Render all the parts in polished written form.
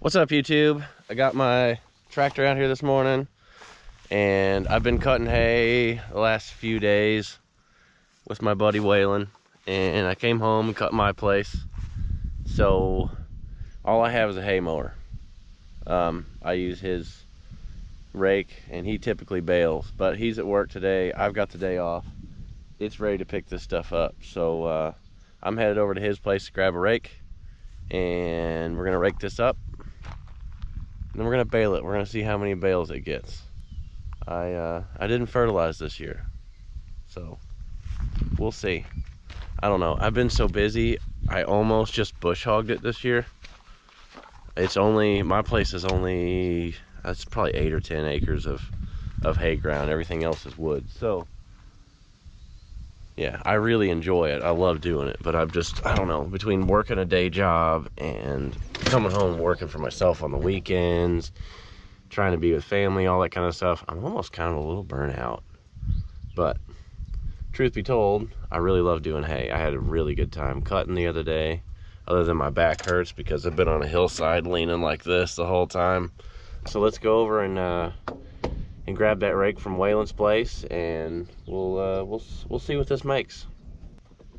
What's up, YouTube? I got my tractor out here this morning and I've been cutting hay the last few days with my buddy Waylon, and I came home and cut my place, so all I have is a hay mower. I use his rake and he typically bales, but he's at work today. I've got the day off. It's ready to pick this stuff up, so I'm headed over to his place to grab a rake, and we're gonna rake this up. Then we're gonna bale it. We're gonna see how many bales it gets. I didn't fertilize this year, so we'll see. I don't know. I've been so busy. I almost just bush hogged it this year. It's only, my place is only, it's probably 8 or 10 acres of hay ground. Everything else is wood. So yeah, I really enjoy it. I love doing it, but I don't know, between working a day job and coming home and working for myself on the weekends, trying to be with family, all that kind of stuff, I'm almost kind of a little burnt out. But truth be told, I really love doing hay. I had a really good time cutting the other day, other than my back hurts because I've been on a hillside leaning like this the whole time. So let's go over and grab that rake from Waylon's place, and we'll see what this makes.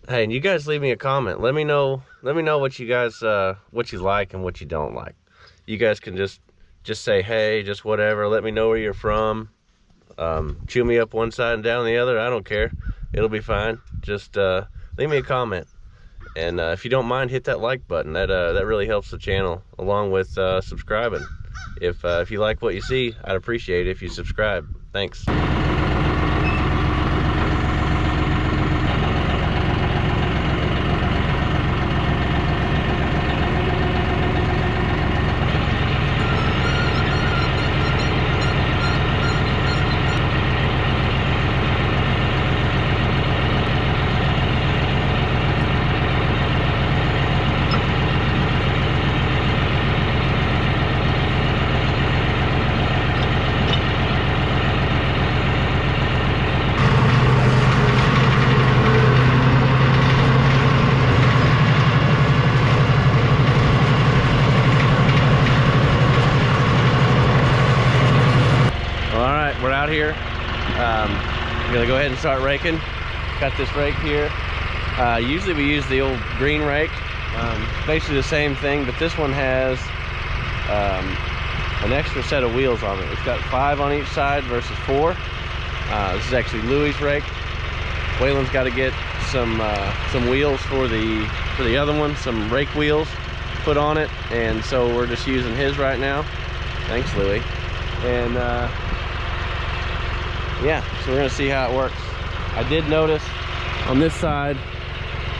Hey, and you guys leave me a comment. Let me know what you guys what you like and what you don't like. You guys can just say hey, just whatever. Let me know where you're from. Chew me up one side and down the other. I don't care. It'll be fine. Just leave me a comment, and if you don't mind, hit that like button. That really helps the channel, along with subscribing. If you like what you see, I'd appreciate it if you subscribe. Thanks. We're out here. I'm gonna go ahead and start raking. Got this rake here. Usually we use the old green rake. Basically the same thing, but this one has an extra set of wheels on it. It's got 5 on each side versus 4. This is actually Louie's rake. Waylon's got to get some wheels for the other one, some rake wheels put on it, and so we're just using his right now. Thanks, Louie. And yeah, so we're gonna see how it works. I did notice on this side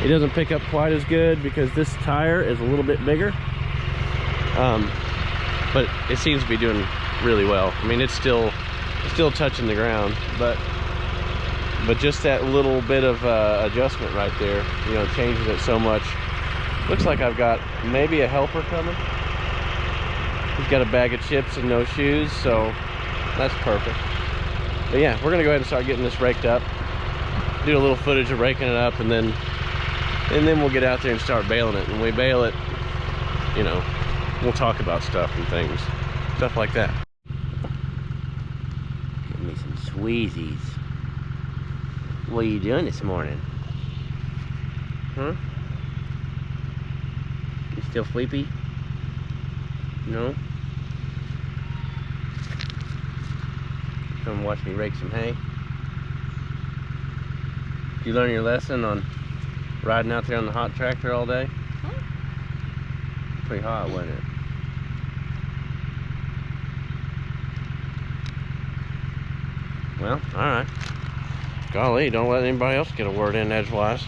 it doesn't pick up quite as good because this tire is a little bit bigger, but it seems to be doing really well. I mean, it's still touching the ground, but just that little bit of adjustment right there, you know, changes it so much. Looks like I've got maybe a helper coming. He's got a bag of chips and no shoes, so that's perfect. But yeah, we're gonna go ahead and start getting this raked up, do a little footage of raking it up, and then we'll get out there and start baling it. When we bale it, you know, we'll talk about stuff and things, stuff like that. Give me some squeezies. What are you doing this morning? Huh? You still sleepy? No? Come watch me rake some hay. Did you learn your lesson on riding out there on the hot tractor all day? Huh? Pretty hot, wasn't it? Well, alright. Golly, don't let anybody else get a word in edgewise.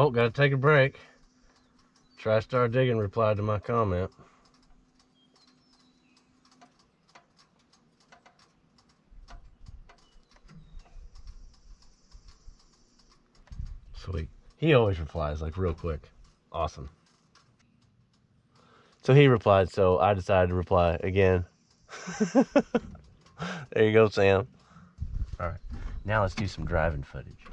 Oh, gotta take a break. Try Star Digging replied to my comment. Sweet. He always replies like real quick. Awesome. So he replied, so I decided to reply again. There you go, Sam. All right, now let's do some driving footage.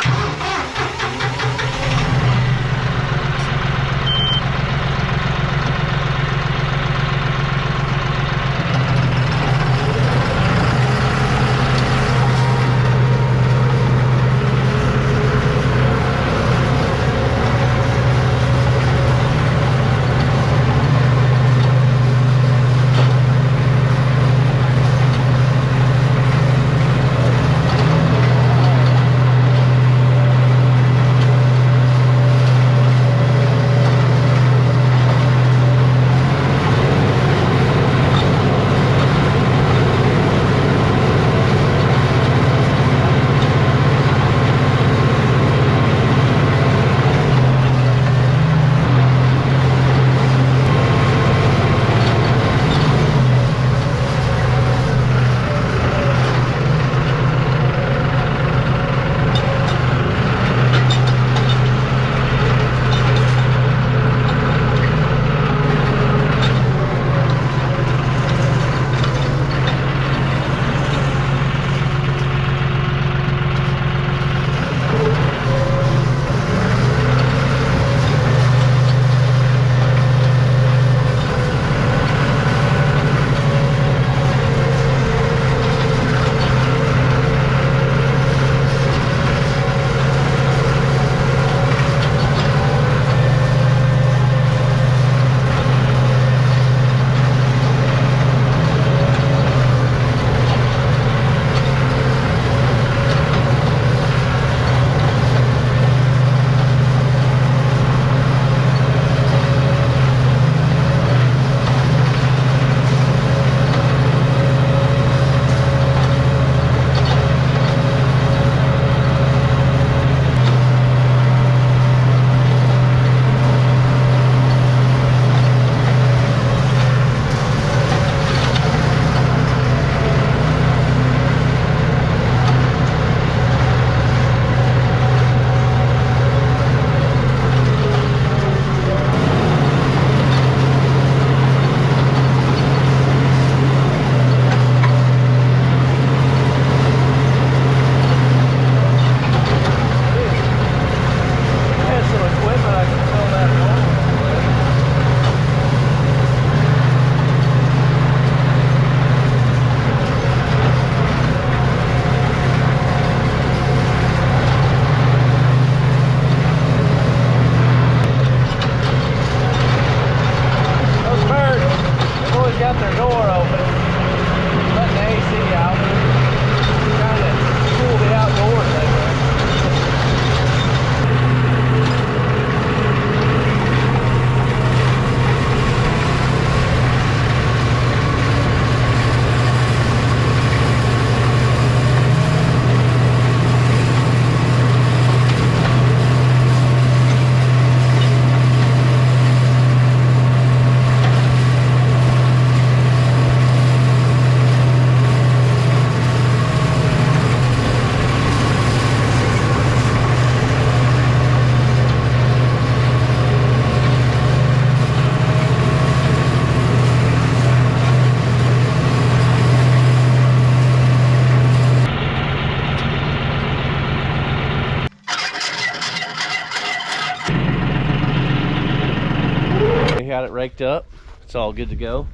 Got it raked up. It's all good to go.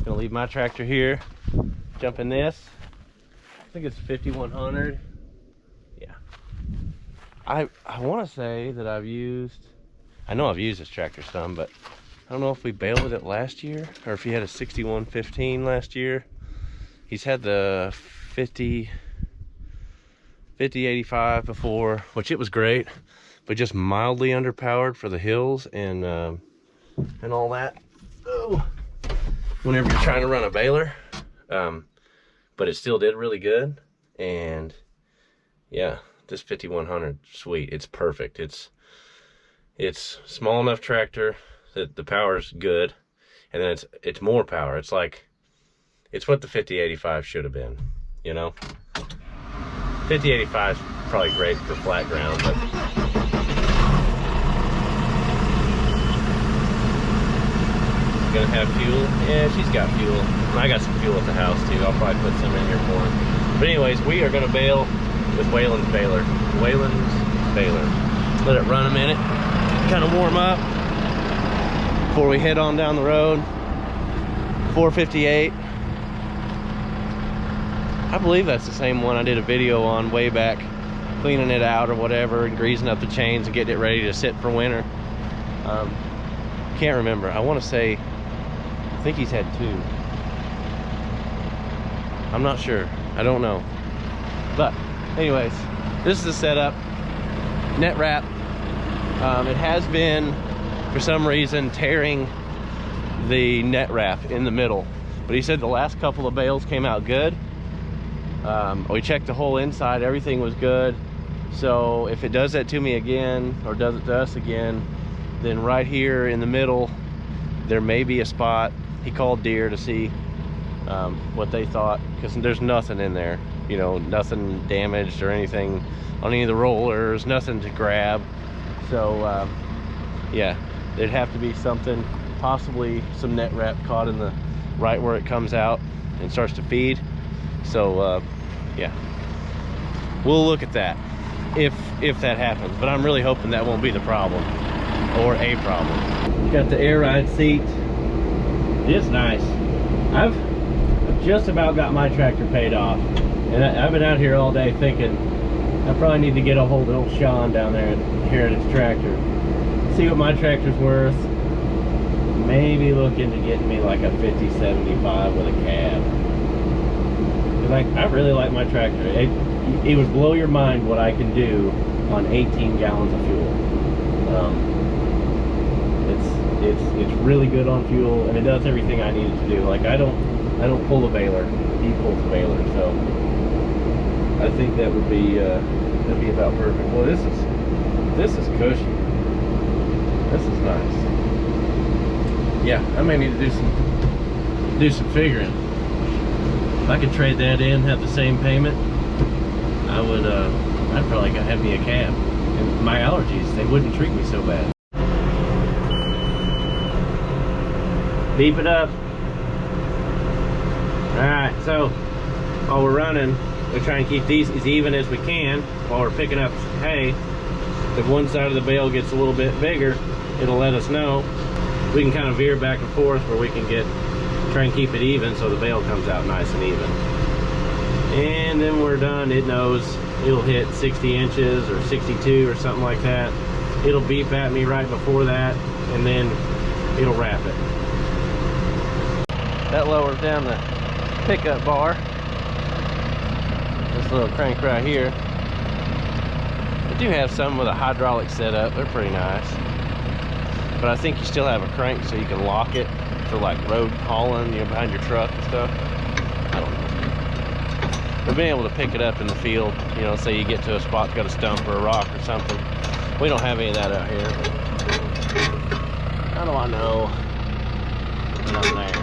Gonna leave my tractor here. Jump in this. I think it's 5100. Yeah. I want to say that I know I've used this tractor some, but I don't know if we bailed with it last year or if he had a 6115 last year. He's had the 5085 before, which it was great, but just mildly underpowered for the hills and all that. Oh, whenever you're trying to run a baler, but it still did really good. And yeah, this 5100, sweet. It's perfect. It's It's small enough tractor that the power's good, and then it's more power. It's like, it's what the 5085 should have been, you know? 5085 is probably great for flat ground, but gonna have fuel? Yeah, she's got fuel. I got some fuel at the house too. I'll probably put some in here for her. But anyways, we are gonna bale with Wayland's baler. Wayland's baler. Let it run a minute, kind of warm up before we head on down the road. 458. I believe that's the same one I did a video on way back, cleaning it out or whatever and greasing up the chains and getting it ready to sit for winter. Can't remember. I want to say, I think he's had 2. I'm not sure. I don't know. But anyways, this is the setup. Net wrap. It has been, for some reason, tearing the net wrap in the middle. But he said the last couple of bales came out good. We checked the whole inside. Everything was good. So if it does that to me again, or does it to us again, then right here in the middle, there may be a spot. He called Deere to see what they thought, because there's nothing in there, you know, nothing damaged or anything on any of the rollers, nothing to grab. So yeah, there'd have to be something, possibly some net wrap caught in the right where it comes out and starts to feed. So yeah, we'll look at that if that happens, but I'm really hoping that won't be the problem, or a problem. Got the air ride seat. It's nice. I've just about got my tractor paid off, and I've been out here all day thinking I probably need to get a hold of old Sean down there at Heritage Tractor, see what my tractor's worth. Maybe look into getting me like a 5075 with a cab. Like, I really like my tractor. It would blow your mind what I can do on 18 gallons of fuel. It's really good on fuel, and it does everything I need it to do. Like, I don't pull the baler. He pulls the baler, so I think that would be that'd be about perfect. Well, this is cushy. This is nice. Yeah, I may need to do some figuring. If I could trade that in, have the same payment, I would. I'd probably have me a cab. And my allergies, they wouldn't treat me so bad. Beep it up. All right, so while we're running, we try and keep these as even as we can while we're picking up hay. If one side of the bale gets a little bit bigger, it'll let us know. We can kind of veer back and forth where we can try and keep it even so the bale comes out nice and even. And then we're done. It knows it'll hit 60 inches or 62 or something like that. It'll beep at me right before that, and then it'll wrap it. That lowers down the pickup bar. This little crank right here. I do have some with a hydraulic setup. They're pretty nice. But I think you still have a crank so you can lock it for like road hauling, you know, behind your truck and stuff. I don't know. But being able to pick it up in the field, you know, say you get to a spot that's got a stump or a rock or something. We don't have any of that out here. How do I know when I'm there?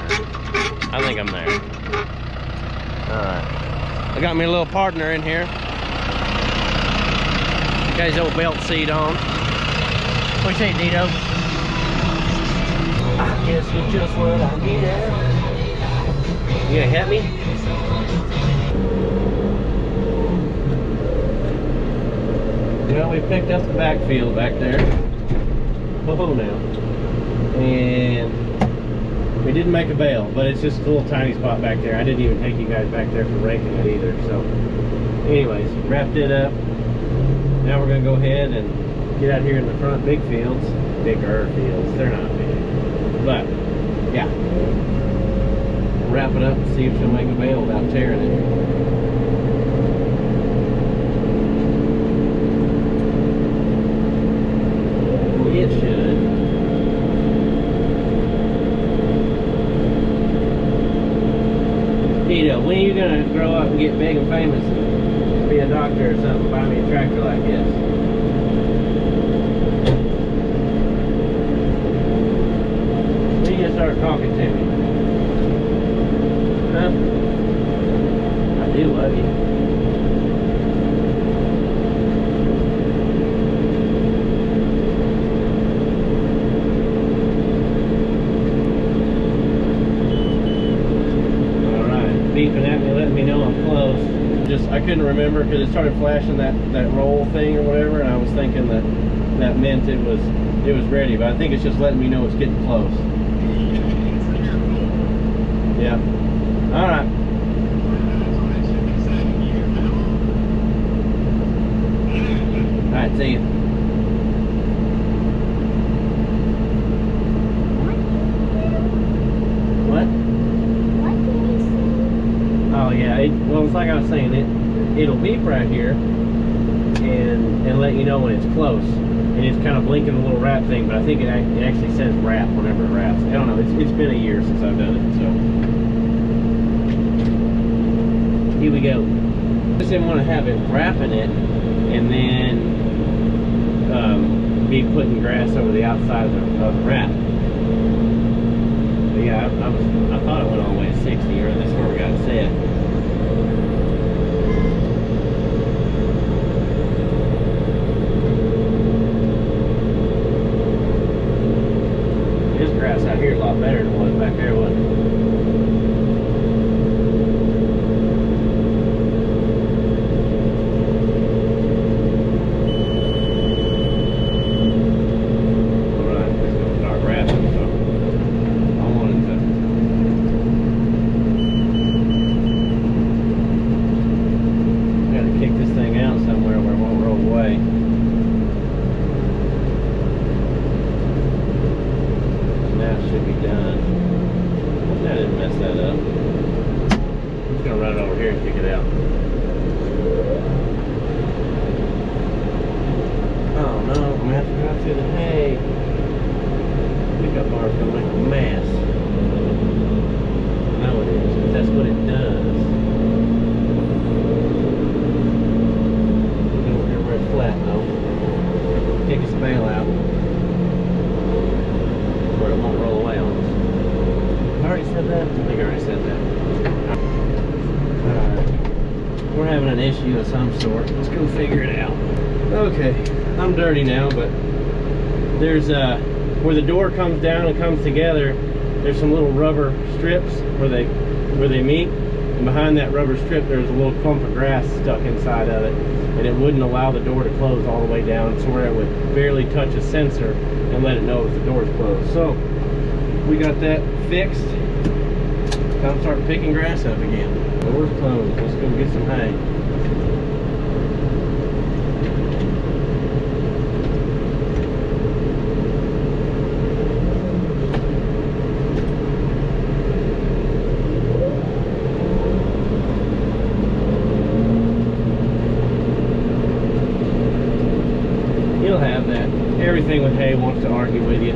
I think I'm there. Alright. I got me a little partner in here. Got his old belt seat on. What do you say, Dito? I guess you're just what I needed. You gonna help me? You know, we picked up the backfield back there. Oh, now. And we didn't make a bale, but it's just a little tiny spot back there. I didn't even take you guys back there for raking it either. So, anyways, wrapped it up. Now we're gonna go ahead and get out here in the front big fields. Bigger fields. They're not big. But, yeah. Wrap it up and see if she'll make a bale without tearing it. It should. Tito, when are you gonna grow up and get big and famous and be a doctor or something? Buy me a tractor like this. couldn't remember because it started flashing that roll thing or whatever, and I was thinking that meant it was ready, but I think it's just letting me know it's getting close. Yeah. All right. All right, see you. What? What did you say? Oh yeah. Well, it's like I was saying, it'll beep right here and let you know when it's close. And it's kind of blinking the little wrap thing, but I think it actually says wrap whenever it wraps. I don't know. It's been a year since I've done it, so here we go. Just didn't want to have it wrapping it and then be putting grass over the outside of the wrap. But yeah, I thought it went all the way to 60, or that's where we got it set. This grass out here is a lot better than what back there was. Issue of some sort. Let's go figure it out. Okay, I'm dirty now, but there's where the door comes down and comes together, there's some little rubber strips where they meet, and behind that rubber strip there's a little clump of grass stuck inside of it, and it wouldn't allow the door to close all the way down, so where it would barely touch a sensor and let it know if the door's closed. So we got that fixed. Time to start picking grass up again. Door's closed. Let's go get some hay. You'll have that. Everything with hay wants to argue with you.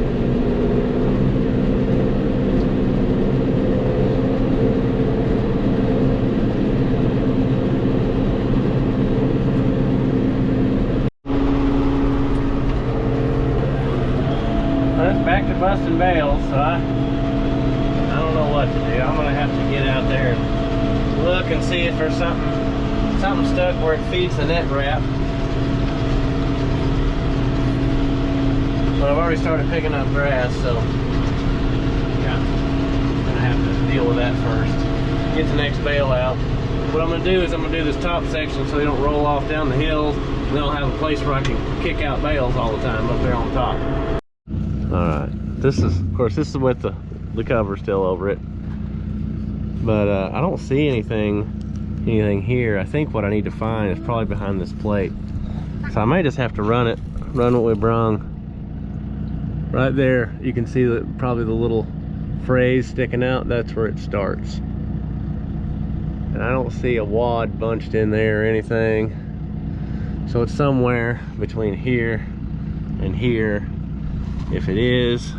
Back to busting bales, so I don't know what to do. I'm gonna have to get out there and look and see if there's something stuck where it feeds the net wrap. But I've already started picking up grass, so yeah, I'm gonna have to deal with that first. Get the next bale out. What I'm gonna do is I'm gonna do this top section so they don't roll off down the hills, and then I'll have a place where I can kick out bales all the time up there on top. Alright, this is, of course, this is with the cover still over it. But I don't see anything here. I think what I need to find is probably behind this plate. So I may just have to run what we brung. Right there, you can see that probably the little phrase sticking out, that's where it starts. And I don't see a wad bunched in there or anything. So it's somewhere between here and here. If it is,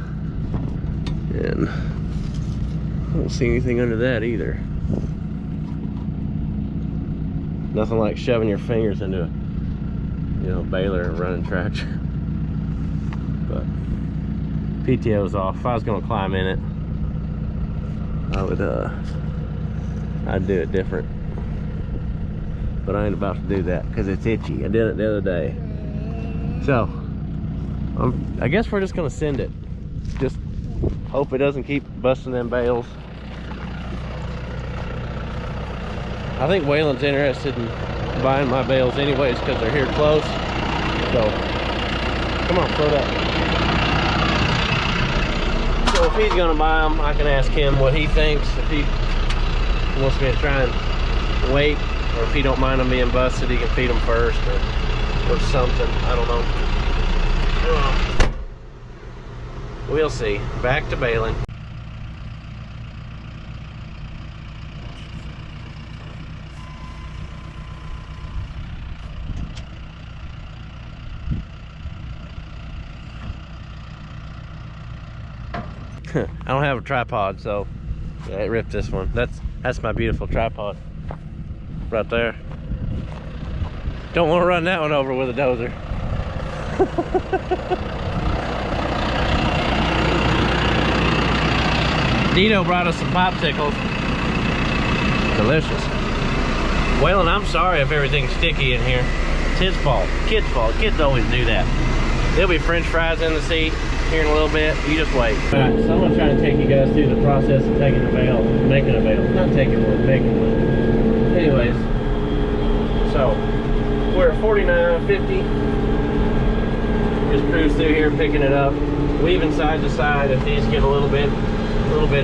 and I don't see anything under that either. Nothing like shoving your fingers into a, baler and running tractor. But PTO's off. If I was gonna climb in it, I'd do it different. But I ain't about to do that because it's itchy. I did it the other day. So I guess we're just gonna send it. Just hope it doesn't keep busting them bales. I think Waylon's interested in buying my bales anyways because they're here close. So, come on, float up. So if he's gonna buy them, I can ask him what he thinks. If he wants me to try and wait, or if he don't mind them being busted, he can feed them first, or something. I don't know. We'll see. Back to baling. I don't have a tripod, so yeah, it ripped this one. That's my beautiful tripod right there. Don't want to run that one over with a dozer. Dito brought us some popsicles. Delicious. Waylon, I'm sorry if everything's sticky in here. It's his fault. Kid's fault. Kids always do that. There'll be French fries in the seat here in a little bit. You just wait. All right, so I'm gonna try to take you guys through the process of taking a bale, making a bale. Not taking one, making one. Anyways, so we're at 49.50. Just cruise through here, picking it up, weaving side to side. If these get a little bit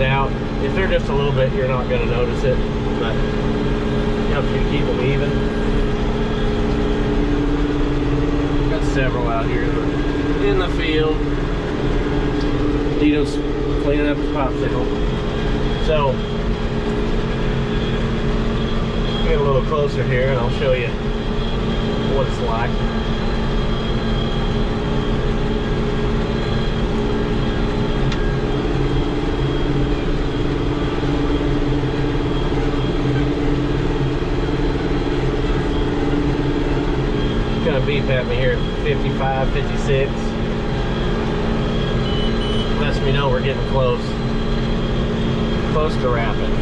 out, if they're just a little bit, you're not gonna notice it, but it helps you to keep them even. Got several out here in the field. Dito's cleaning up his popsicle. So, get a little closer here and I'll show you what it's like. It's gonna beep at me here at 55, 56. Lets me know we're getting close to wrapping.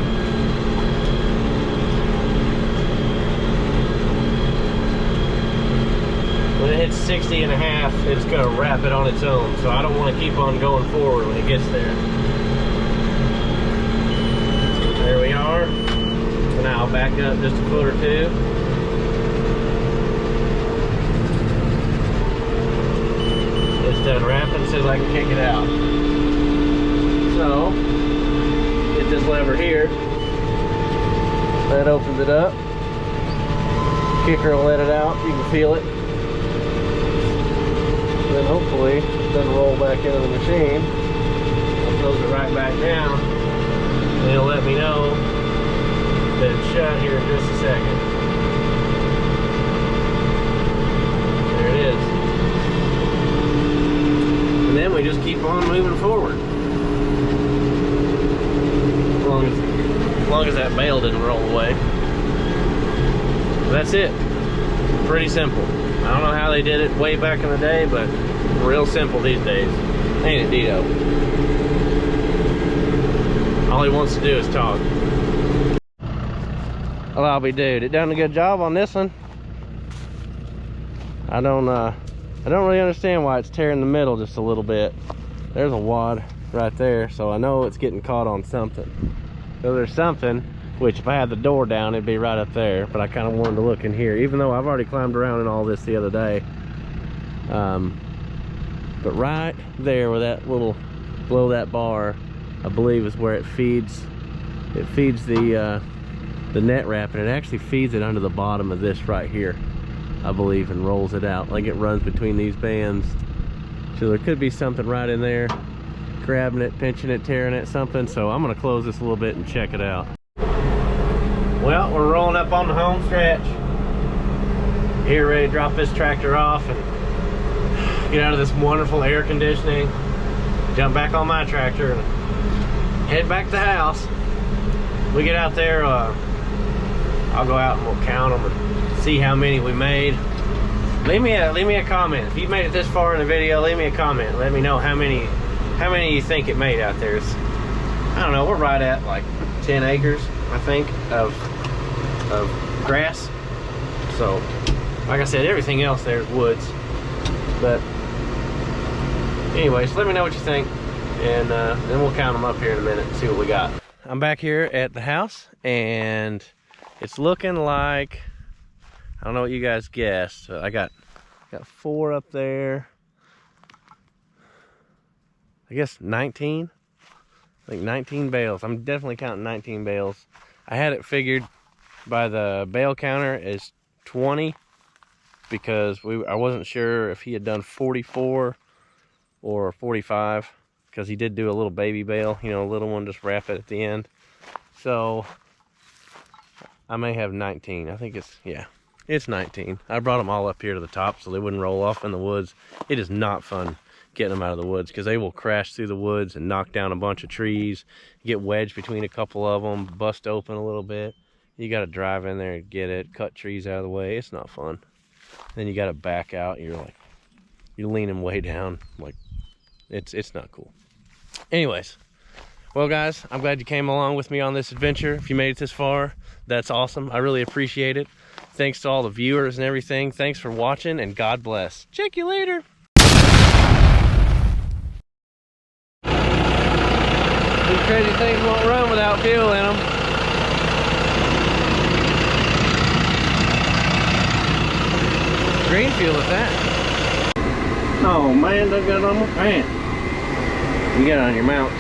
When it hits 60 and a half, it's going to wrap it on its own, so I don't want to keep on going forward when it gets there. So there we are. So now I'll back up just a foot or two. It's done wrapping, says I can kick it out. So, get this lever here. That opens it up. Kicker will let it out. You can feel it. Then hopefully it doesn't roll back into the machine. I'll close it right back down. And it'll let me know that it's shut here in just a second. There it is. And then we just keep on moving forward. As long as that bale didn't roll away. That's it. Pretty simple. I don't know how they did it way back in the day, but real simple these days. Ain't it, Dito? All he wants to do is talk. Well, I'll be dude. It done a good job on this one. I don't really understand why it's tearing the middle just a little bit. There's a wad right there, so I know it's getting caught on something. So there's something, which if I had the door down, it'd be right up there, but I kind of wanted to look in here, even though I've already climbed around in all this the other day. But right there where that little, below that bar, I believe is where it feeds the net wrap, and it actually feeds it under the bottom of this right here, I believe, and rolls it out. Like it runs between these bands. So there could be something right in there, grabbing it, pinching it, tearing it, something. So I'm gonna close this a little bit and check it out. Well, we're rolling up on the home stretch. Here, ready to drop this tractor off and get out of this wonderful air conditioning, jump back on my tractor and head back to the house. We get out there, I'll go out and we'll count them and see how many we made. Leave me a comment. If you've made it this far in the video, leave me a comment. Let me know how many you think it made out there. I don't know, we're right at like 10 acres, I think, of grass. So, like I said, everything else there is woods. But anyways, let me know what you think, and then we'll count them up here in a minute and see what we got. I'm back here at the house, and it's looking like I don't know what you guys guessed. I got 4 up there. I guess 19. I think 19 bales. I'm definitely counting 19 bales. I had it figured by the bale counter as 20 because I wasn't sure if he had done 44 or 45 because he did do a little baby bale, you know, a little one, just wrap it at the end. So I may have 19. I think it's 19. I brought them all up here to the top so they wouldn't roll off in the woods. It is not fun getting them out of the woods because they will crash through the woods and knock down a bunch of trees, get wedged between a couple of them, bust open a little bit. You got to drive in there and get it, cut trees out of the way. It's not fun. Then you got to back out. You're leaning way down. Like, it's not cool. Anyways, well guys, I'm glad you came along with me on this adventure. If you made it this far, that's awesome. I really appreciate it. Thanks to all the viewers and everything. Thanks for watching, and God bless. Check you later. These crazy things won't run without fuel in them. Green fuel at that. Oh man, I got it on my pants. You got it on your mounts.